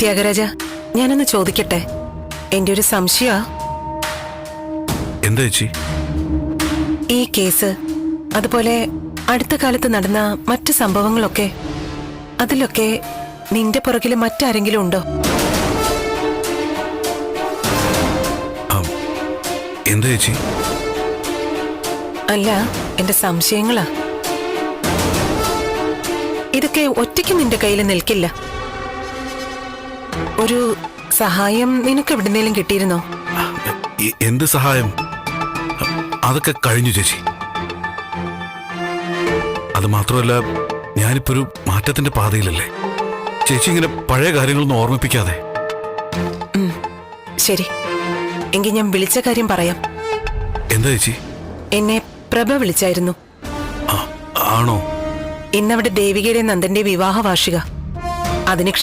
ത്യാഗരാജ, ഞാനൊന്ന് ചോദിക്കട്ടെ? എന്റെ ഒരു സംശയ. എന്താ ചേച്ചി? ഈ കേസ്, അതുപോലെ അടുത്ത കാലത്ത് നടന്ന മറ്റു സംഭവങ്ങളൊക്കെ, അതിലൊക്കെ നിന്റെ പുറകിൽ മറ്റാരെങ്കിലും ഉണ്ടോ? എന്താ ചേച്ചി? അല്ല, എന്റെ സംശയങ്ങളാ. ഇതൊക്കെ ഒറ്റയ്ക്ക് നിന്റെ കയ്യിൽ നിൽക്കില്ല. ഒരു സഹായം നിനക്ക് എവിടുന്നേലും കിട്ടിയിരുന്നോ? എന്ത് സഹായം? അതൊക്കെ കഴിഞ്ഞു ചേച്ചി. അത് മാത്രമല്ല, ഞാനിപ്പോ ഒരു മാറ്റത്തിന്റെ പാതയിലല്ലേ. ചേച്ചി ഇങ്ങനെ പഴയ കാര്യങ്ങളൊന്നും ഓർമ്മിപ്പിക്കാതെ. ശരി, എങ്കിൽ ഞാൻ വിളിച്ച കാര്യം പറയാം. എന്താ ചേച്ചി? എന്നെ പ്രഭ വിളിച്ചായിരുന്നു. ആണോ? ഇന്നവിടെ ദേവികയുടെ നന്ദന്റെ വിവാഹ വാർഷിക. അതിന്